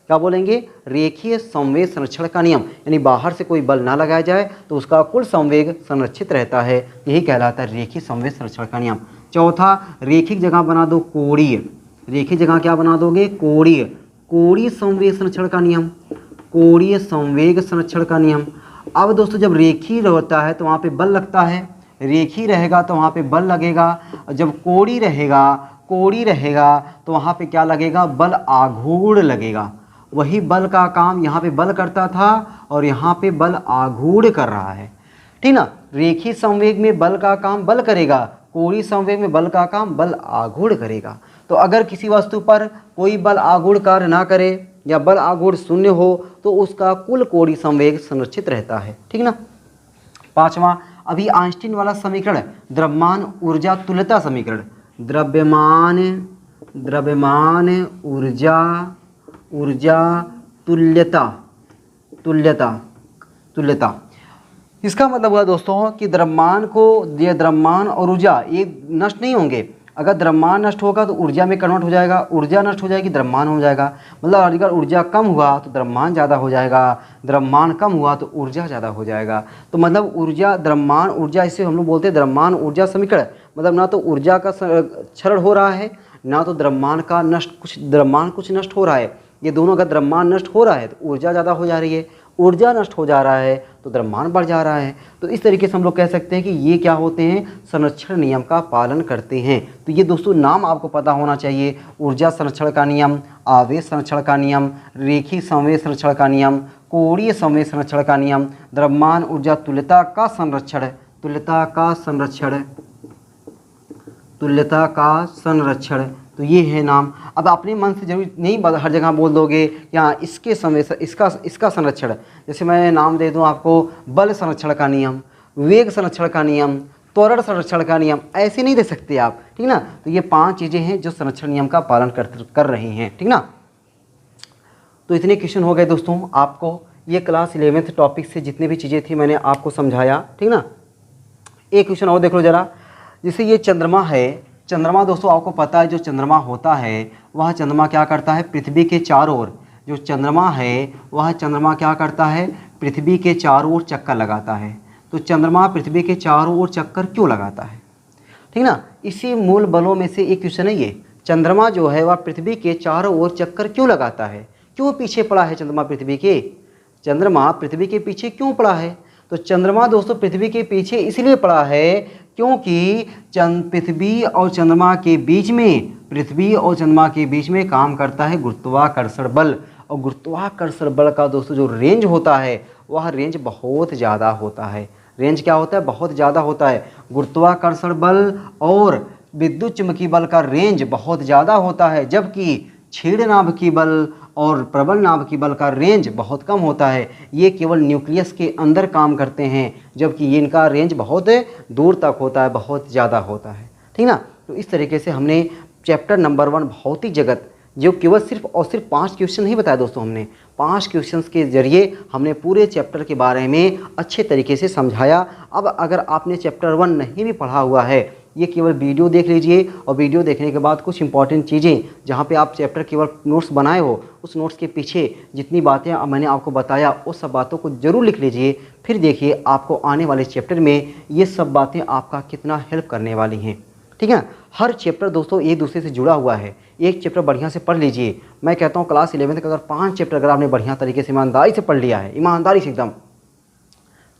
क्या बोलेंगे? रेखीय संवेग संरक्षण का नियम। यानी बाहर से कोई बल ना लगाया जाए तो उसका कुल संवेग संरक्षित रहता है, यही कहलाता है रेखीय संवेग संरक्षण का नियम। चौथा, रेखिक जगह बना दो कोणीय। रेखिक जगह क्या बना दोगे? कोणीय संवेग संरक्षण का नियम। कोणीय संवेग संरक्षण का नियम। अब दोस्तों जब रेखीय होता है तो वहाँ पे बल लगता है, रेखीय रहेगा तो वहाँ पे बल लगेगा। जब कोणीय रहेगा तो वहाँ पे क्या लगेगा? बल आघूर्ण लगेगा। वही बल का काम यहाँ पे बल करता था और यहाँ पे बल आघूर्ण कर रहा है। ठीक ना? रेखीय संवेग में बल का काम बल करेगा, कोणीय संवेग में बल का काम बल आघूर्ण करेगा। तो अगर किसी वस्तु पर कोई बल आघूर्ण कार्य ना करे या बल आघूर्ण शून्य हो तो उसका कुल कोणीय संवेग संरक्षित रहता है। ठीक ना? पांचवा, अभी आइंस्टीन वाला समीकरण, द्रव्यमान ऊर्जा तुल्यता समीकरण। द्रव्यमान ऊर्जा तुल्यता। इसका मतलब हुआ दोस्तों कि द्रव्यमान और ऊर्जा ये नष्ट नहीं होंगे। अगर द्रव्यमान नष्ट होगा तो ऊर्जा में कन्वर्ट हो जाएगा, ऊर्जा नष्ट हो जाएगी द्रव्यमान हो जाएगा। मतलब अगर ऊर्जा कम हुआ तो द्रव्यमान ज़्यादा हो जाएगा, द्रव्यमान कम हुआ तो ऊर्जा ज़्यादा हो जाएगा। तो मतलब द्रव्यमान ऊर्जा, इसे हम लोग बोलते हैं द्रव्यमान ऊर्जा समीकरण। मतलब ना तो ऊर्जा का क्षरण हो रहा है ना तो द्रव्यमान कुछ नष्ट हो रहा है। ये दोनों अगर द्रव्यमान नष्ट हो रहा है तो ऊर्जा ज़्यादा हो जा रही है, ऊर्जा नष्ट हो जा रहा है तो द्रव्यमान बढ़ जा रहा है। तो इस तरीके से हम लोग कह सकते हैं कि ये क्या होते हैं, संरक्षण नियम का पालन करते हैं। तो ये दोस्तों नाम आपको पता होना चाहिए, ऊर्जा संरक्षण का नियम, आवेश संरक्षण का नियम, रेखीय संवेग संरक्षण का नियम, कोणीय संवेग संरक्षण का नियम, द्रव्यमान ऊर्जा तुल्यता का संरक्षण, तुल्यता का संरक्षण, तुल्यता का संरक्षण। तो ये है नाम। अब अपने मन से जरूर नहीं हर जगह बोल दोगे या इसके समय इसका संरक्षण, जैसे मैं नाम दे दूं आपको, बल संरक्षण का नियम, वेग संरक्षण का नियम, त्वरण संरक्षण का नियम, ऐसे नहीं दे सकते आप, ठीक ना। तो ये 5 चीज़ें हैं जो संरक्षण नियम का पालन कर रही हैं, ठीक ना। तो इतने क्वेश्चन हो गए दोस्तों आपको, ये क्लास 11th टॉपिक से जितनी भी चीज़ें थी मैंने आपको समझाया, ठीक ना। एक क्वेश्चन और देख लो जरा, जैसे ये चंद्रमा है, चंद्रमा दोस्तों आपको पता है जो चंद्रमा होता है वह चंद्रमा क्या करता है, पृथ्वी के चारों ओर, जो चंद्रमा है वह चंद्रमा क्या करता है, पृथ्वी के चारों ओर चक्कर लगाता है। तो चंद्रमा पृथ्वी के चारों ओर चक्कर क्यों लगाता है, ठीक ना। इसी मूल बलों में से एक क्वेश्चन है ये, चंद्रमा जो है वह पृथ्वी के चारों ओर चक्कर क्यों लगाता है, क्यों पीछे पड़ा है चंद्रमा पृथ्वी के, चंद्रमा पृथ्वी के पीछे क्यों पड़ा है। तो चंद्रमा दोस्तों पृथ्वी के पीछे इसलिए पड़ा है क्योंकि पृथ्वी और चंद्रमा के बीच में, पृथ्वी और चंद्रमा के बीच में काम करता है गुरुत्वाकर्षण बल, और गुरुत्वाकर्षण बल का दोस्तों जो रेंज होता है वह रेंज बहुत ज़्यादा होता है। रेंज क्या होता है, बहुत ज़्यादा होता है। गुरुत्वाकर्षण बल और विद्युत चुम्बकीय बल का रेंज बहुत ज़्यादा होता है, जबकि छेड़नाभिकीय बल और प्रबल नाभिकीय बल का रेंज बहुत कम होता है। ये केवल न्यूक्लियस के अंदर काम करते हैं, जबकि ये इनका रेंज बहुत दूर तक होता है, बहुत ज़्यादा होता है, ठीक ना। तो इस तरीके से हमने चैप्टर नंबर 1 भौतिक जगत, जो केवल सिर्फ और सिर्फ 5 क्वेश्चन नहीं बताया दोस्तों, हमने 5 क्वेश्चंस के जरिए हमने पूरे चैप्टर के बारे में अच्छे तरीके से समझाया। अब अगर आपने चैप्टर 1 नहीं भी पढ़ा हुआ है, ये केवल वीडियो देख लीजिए, और वीडियो देखने के बाद कुछ इंपॉर्टेंट चीज़ें जहाँ पे आप चैप्टर केवल नोट्स बनाए हो, उस नोट्स के पीछे जितनी बातें मैंने आपको बताया उस सब बातों को ज़रूर लिख लीजिए। फिर देखिए आपको आने वाले चैप्टर में ये सब बातें आपका कितना हेल्प करने वाली हैं, ठीक है। हर चैप्टर दोस्तों एक दूसरे से जुड़ा हुआ है, एक चैप्टर बढ़िया से पढ़ लीजिए। मैं कहता हूँ क्लास 11th का अगर 5 चैप्टर अगर आपने बढ़िया तरीके से ईमानदारी से पढ़ लिया है, ईमानदारी से एकदम,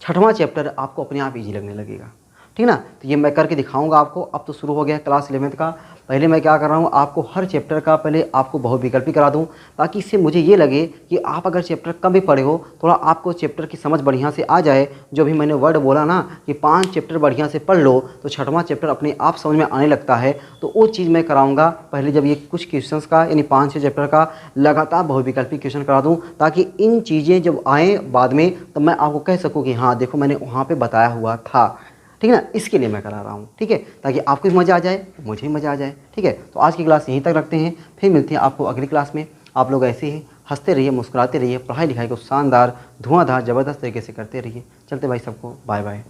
6वां चैप्टर आपको अपने आप ईजी लगने लगेगा, ठीक ना। तो ये मैं करके दिखाऊंगा आपको। अब तो शुरू हो गया क्लास 11th का। पहले मैं क्या कर रहा हूँ, आपको हर चैप्टर का पहले आपको बहुविकल्पी करा दूँ, ताकि इससे मुझे ये लगे कि आप अगर चैप्टर कम भी पढ़े हो, थोड़ा आपको चैप्टर की समझ बढ़िया से आ जाए। जो भी मैंने वर्ड बोला ना कि 5 चैप्टर बढ़िया से पढ़ लो, तो 6वां चैप्टर अपने आप समझ में आने लगता है। तो वो चीज़ मैं कराऊँगा पहले, जब ये कुछ क्वेश्चंस का यानी 5-6 चैप्टर का लगातार बहुविकल्पी क्वेश्चन करा दूँ, ताकि इन चीज़ें जब आएँ बाद में तो मैं आपको कह सकूँ कि हाँ देखो मैंने वहाँ पर बताया हुआ था, ठीक है ना। इसके लिए मैं करा रहा हूँ, ठीक है, ताकि आपको भी मज़ा आ जाए, मुझे भी मज़ा आ जाए, ठीक है। तो आज की क्लास यहीं तक रखते हैं, फिर मिलते हैं आपको अगली क्लास में। आप लोग ऐसे ही हंसते रहिए, मुस्कुराते रहिए, पढ़ाई लिखाई को शानदार धुआंधार ज़बरदस्त तरीके से करते रहिए। चलते भाई सबको बाय बाय।